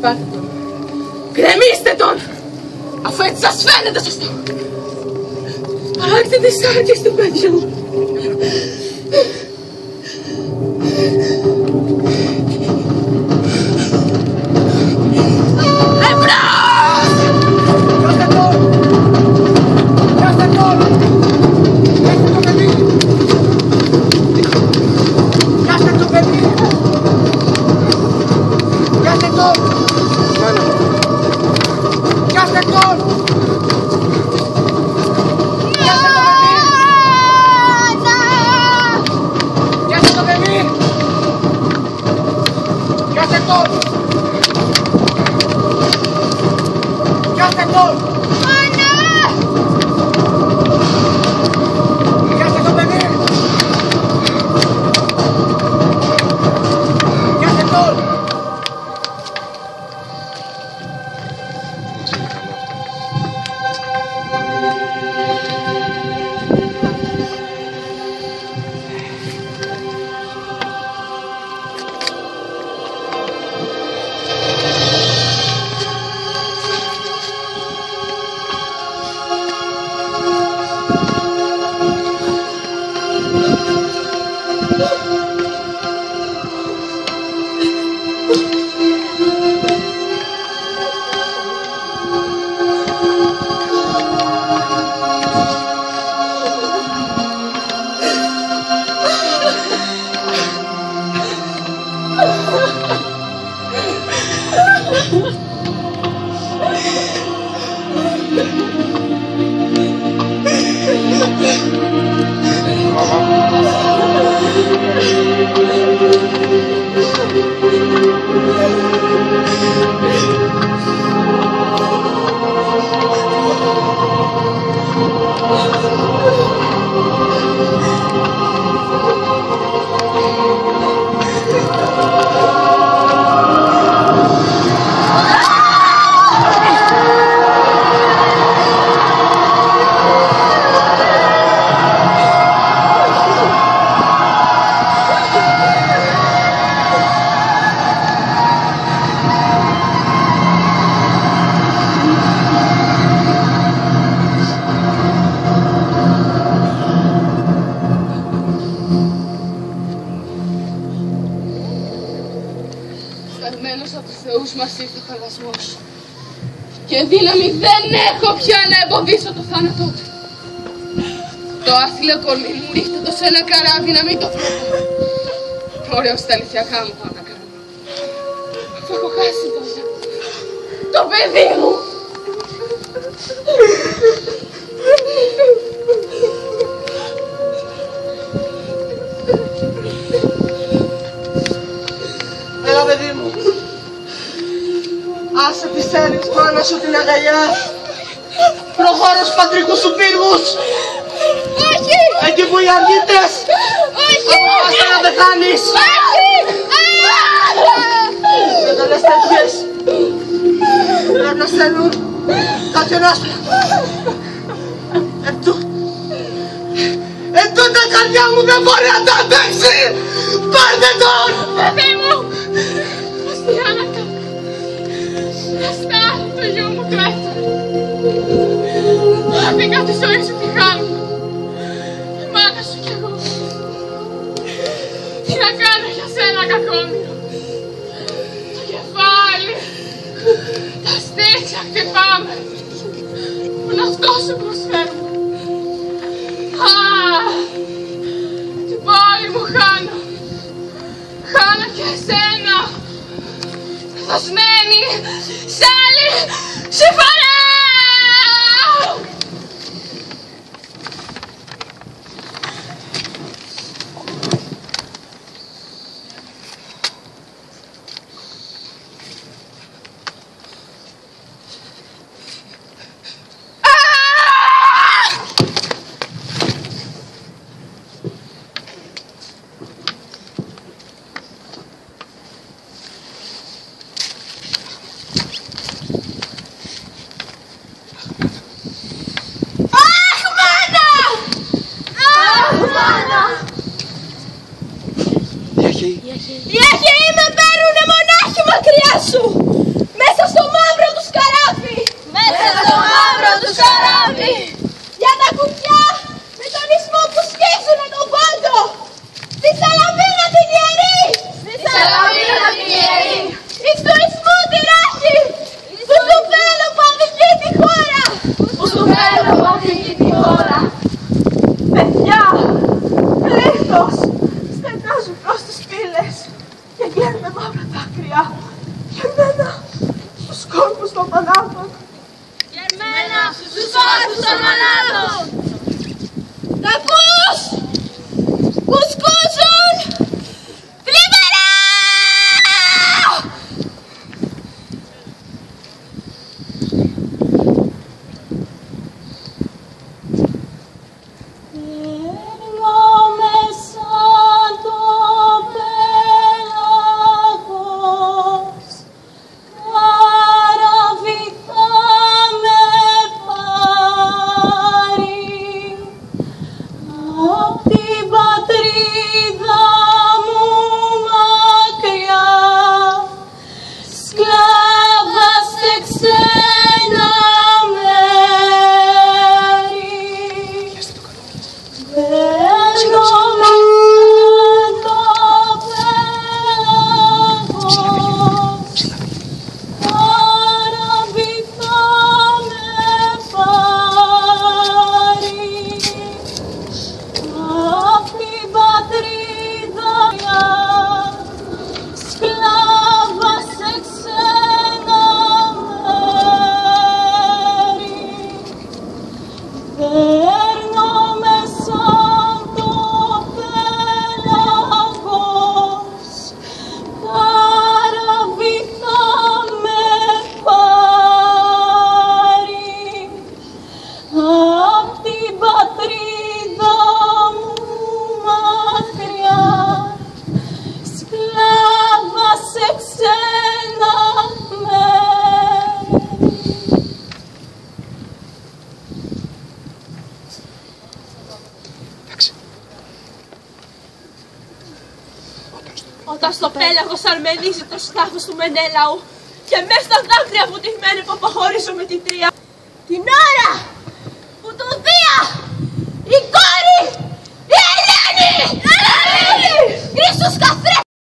Πάτε τον. Γκρεμίστε τον! Αφού έτσι σας φαίνεται σωστό. Πάρτε τις σάρκες του παιδιού. Και δύναμη δεν έχω πια να εμποδίσω το θάνατό του. Το άθλιο κορμί μου ρίχτε το σε ένα καράβι να μην το φοβώ. Ωραίο στα νησιακά μου πάω να κάνω. Αφού έχω χάσει το παιδί μου. Έλα παιδί μου. Άσε τις θέλεις πάνω σου την αγκαλιά. Προχώρα στους πατρικούς σου πύργους. Όχι! Εκεί που οι αργίτες. Όχι! Αποφάσισαν να πεθάνεις. Όχι! Δεν το λες τέτοιες. Πρέπει να στέλνουν κάποιον άσπρο. Ετούτα η καρδιά μου δεν μπορεί να το αντέξει. Πάρτε τον! Παιδί μου! Χριστιανάκα! Αστά το γιο μου το έφερε. Αφήκα τη ζωή σου τη χάρη. Η μάνα σου κι εγώ. Τι να κάνω για σένα κακόμοιρο. Το κεφάλι. Τα στήθια χτυπάμε. Που να αυτό σου προσφέρουμε. Την πόλη μου χάνω. Χάνω και εσένα. Δοσμένη σ' άλλη συμφορά. Οι Αχαιοί με παίρνουνε μονάχοι μακριά σου! Και εμένα, στους κόλπους των μανάτων. Και εμένα, στους όρθους των μανάτων. Τα ακούς! Κουσκούσουν! Θλιβερά! Όταν στο πέλαγος αρμενίζει το σκάφος του Μενέλαου και μέσα στα δάκρυα βουτυγμένοι που αποχωρήσω με την τρία. Την ώρα που του Δία, η κόρη, η Ελένη, Χρήστος Καφρέ